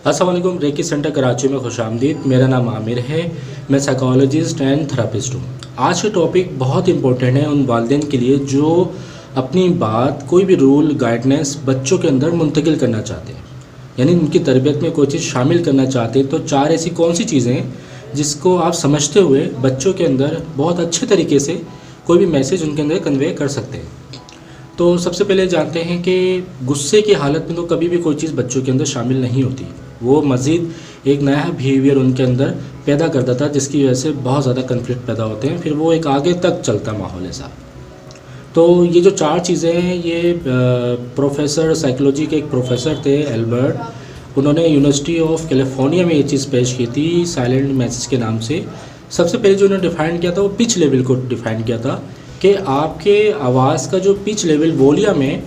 अस्सलाम वालेकुम। Recce centre Karachi में खुश आमदीद। मेरा नाम आमिर है, मैं साइकोलॉजिस्ट एंड थेरापिस्ट हूँ। आज का टॉपिक बहुत इंपॉर्टेंट है उन वालिदैन के लिए जो अपनी बात, कोई भी रूल गाइडनेस बच्चों के अंदर मुंतकिल करना चाहते हैं, यानी उनकी तरबियत में कोई चीज़ शामिल करना चाहते हैं। तो 4 ऐसी कौन सी चीज़ें हैं जिसको आप समझते हुए बच्चों के अंदर बहुत अच्छे तरीके से कोई भी मैसेज उनके अंदर कन्वे कर सकते हैं। तो सबसे पहले जानते हैं कि गुस्से की हालत में तो कभी भी कोई चीज़ बच्चों के अंदर शामिल नहीं होती, वो मज़ीद एक नया बिहेवियर उनके अंदर पैदा कर देता है, जिसकी वजह से बहुत ज़्यादा कन्फ्लिक्ट पैदा होते हैं, फिर वो एक आगे तक चलता माहौल ऐसा। तो ये जो 4 चीज़ें हैं, ये प्रोफेसर साइकोलॉजी के एक प्रोफेसर थे एल्बर्ट, उन्होंने यूनिवर्सिटी ऑफ कैलिफोर्निया में ये चीज़ पेश की थी साइलेंट मैसेज के नाम से। सबसे पहले जो उन्होंने डिफ़ाइन किया था वो पिच लेवल को डिफ़ाइन किया था कि आपके आवाज़ का जो पिच लेवल वॉल्यूम है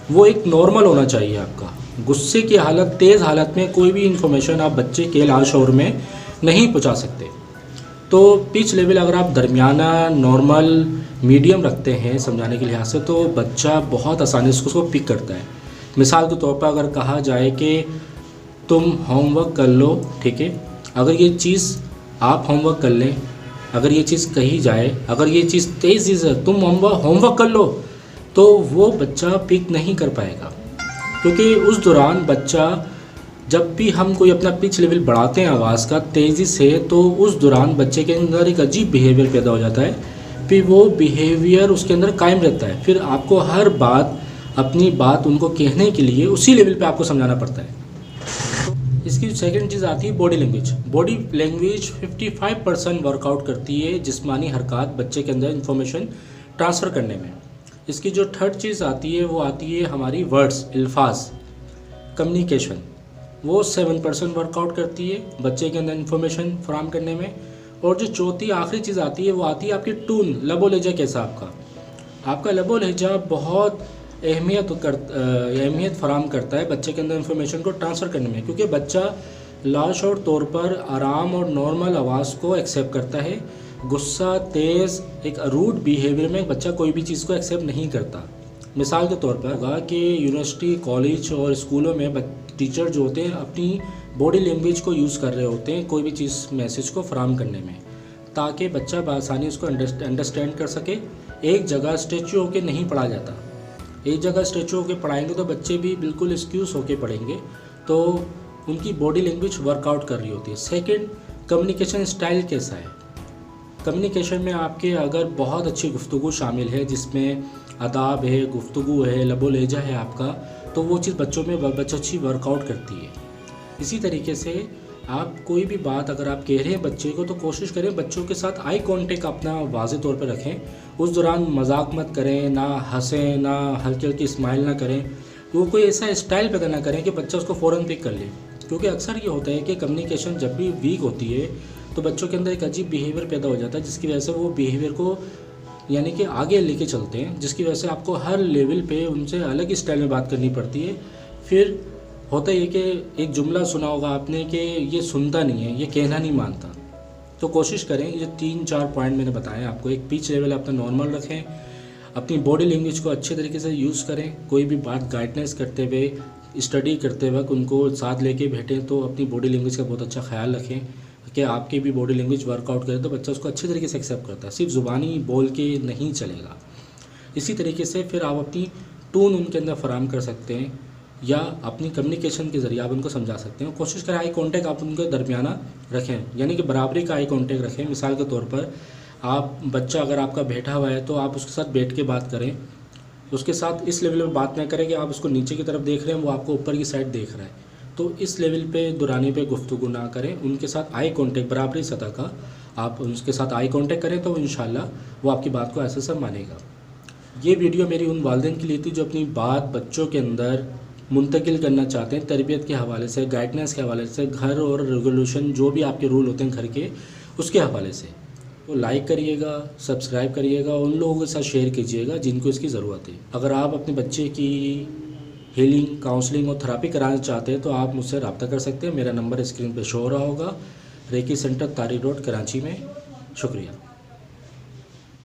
वो एक नॉर्मल होना चाहिए आपका। गुस्से की हालत, तेज़ हालत में कोई भी इंफॉर्मेशन आप बच्चे के लाशऊर में नहीं पहुंचा सकते। तो पिच लेवल अगर आप दरमियाना, नॉर्मल, मीडियम रखते हैं समझाने के लिहाज से, तो बच्चा बहुत आसानी से उसको पिक करता है। मिसाल के तौर पर अगर कहा जाए कि तुम होमवर्क कर लो, ठीक है, अगर ये चीज़ आप होमवर्क कर लें, अगर ये चीज़ कही जाए, अगर ये चीज़ तेज़ी से तुम होमवर्क कर लो, तो वो बच्चा पिक नहीं कर पाएगा, क्योंकि उस दौरान बच्चा, जब भी हम कोई अपना पिच लेवल बढ़ाते हैं आवाज़ का तेज़ी से, तो उस दौरान बच्चे के अंदर एक अजीब बिहेवियर पैदा हो जाता है। फिर वो बिहेवियर उसके अंदर कायम रहता है। फिर आपको हर बात, अपनी बात उनको कहने के लिए उसी लेवल पे आपको समझाना पड़ता है। इसकी सेकंड चीज़ आती है body language. Body language 55% workout करती है जिस्मानी हरकत बच्चे के अंदर इंफॉर्मेशन ट्रांसफ़र करने में। इसकी जो थर्ड चीज़ आती है वो आती है हमारी वर्ड्स, अल्फाज, कम्युनिकेशन, वो 7% वर्कआउट करती है बच्चे के अंदर इंफॉर्मेशन फराहम करने में। और जो चौथी आखिरी चीज़ आती है वो आती है आपकी टून, लबो लहजा कैसा आपका लबो लहजा बहुत अहमियत फराहम करता है बच्चे के अंदर इंफॉर्मेशन को ट्रांसफ़र करने में, क्योंकि बच्चा लाशौर तौर पर आराम और नॉर्मल आवाज़ को एक्सेप्ट करता है। गुस्सा, तेज़, एक रूड बिहेवियर में बच्चा कोई भी चीज़ को एक्सेप्ट नहीं करता। मिसाल के तौर पर होगा कि यूनिवर्सिटी, कॉलेज और स्कूलों में टीचर जो होते हैं अपनी बॉडी लैंग्वेज को यूज़ कर रहे होते हैं कोई भी चीज़ मैसेज को फराहम करने में, ताकि बच्चा बआसानी उसको अंडरस्टैंड कर सके। एक जगह स्टैचू होकर नहीं पढ़ा जाता, एक जगह स्टैचू होकर पढ़ाएंगे तो बच्चे भी बिल्कुल एक्सक्यूज़ होकर पढ़ेंगे, तो उनकी बॉडी लैंग्वेज वर्कआउट कर रही होती है। सेकंड, कम्युनिकेशन स्टाइल कैसा है। कम्युनिकेशन में आपके अगर बहुत अच्छी गुफ्तगू शामिल है, जिसमें अदाब है, गुफ्तगू है, लबो लहजा है आपका, तो वो चीज़ बच्चों में अच्छी वर्कआउट करती है। इसी तरीके से आप कोई भी बात अगर आप कह रहे हैं बच्चे को, तो कोशिश करें बच्चों के साथ आई कांटेक्ट अपना वाज़े तौर पर रखें। उस दौरान मजाक मत करें, ना हंसें, ना हल्की हल्की स्माइल ना करें। वो कोई ऐसा स्टाइल पैदा ना करें कि बच्चा उसको फ़ौरन पिक कर ले, क्योंकि अक्सर ये होता है कि कम्युनिकेशन जब भी वीक होती है तो बच्चों के अंदर एक अजीब बिहेवियर पैदा हो जाता है, जिसकी वजह से वो बिहेवियर को यानी कि आगे लेके चलते हैं, जिसकी वजह से आपको हर लेवल पे उनसे अलग ही स्टाइल में बात करनी पड़ती है। फिर होता ये कि एक जुमला सुना होगा आपने कि ये सुनता नहीं है, ये कहना नहीं मानता। तो कोशिश करें, ये 3-4 पॉइंट मैंने बताए आपको। एक पिच लेवल अपना नॉर्मल रखें, अपनी बॉडी लैंग्वेज को अच्छे तरीके से यूज़ करें। कोई भी बात गाइडनेस करते हुए, स्टडी करते वक्त उनको साथ लेके बैठें तो अपनी बॉडी लैंग्वेज का बहुत अच्छा ख्याल रखें कि आपकी भी बॉडी लैंग्वेज वर्कआउट करे, तो बच्चा उसको अच्छे तरीके से एक्सेप्ट करता है, सिर्फ ज़ुबानी बोल के नहीं चलेगा। इसी तरीके से फिर आप अपनी टून उनके अंदर फराहम कर सकते हैं, या अपनी कम्युनिकेशन के ज़रिए आप उनको समझा सकते हैं। कोशिश करें आई कांटेक्ट आप उनके दरमियाना रखें, यानी कि बराबरी का आई कांटेक्ट रखें। मिसाल के तौर पर आप बच्चा अगर आपका बैठा हुआ है तो आप उसके साथ बैठ के बात करें, उसके साथ इस लेवल पर बात ना करें कि आप उसको नीचे की तरफ देख रहे हैं, वो आपको ऊपर की साइड देख रहा है। तो इस लेवल पे दुरानी पे गुफ्तगू ना करें, उनके साथ आई कांटेक्ट बराबरी सतह का आप उनके साथ आई कांटेक्ट करें, तो इंशाल्लाह वो आपकी बात को ऐसे सब मानेगा। ये वीडियो मेरी उन वालिदैन के लिए थी जो अपनी बात बच्चों के अंदर मुंतकिल करना चाहते हैं तरबियत के हवाले से, गाइडनेस के हवाले से, घर और रेगुलेशन जो भी आपके रूल होते हैं घर के, उसके हवाले से। तो लाइक करिएगा, सब्सक्राइब करिएगा, उन लोगों के साथ शेयर कीजिएगा जिनको इसकी ज़रूरत है। अगर आप अपने बच्चे की हीलिंग, काउंसलिंग और थेरापी कराना चाहते हैं तो आप मुझसे रब्ता कर सकते हैं। मेरा नंबर स्क्रीन पर शो हो रहा होगा, रेकी सेंटर तारी रोड कराची में। शुक्रिया।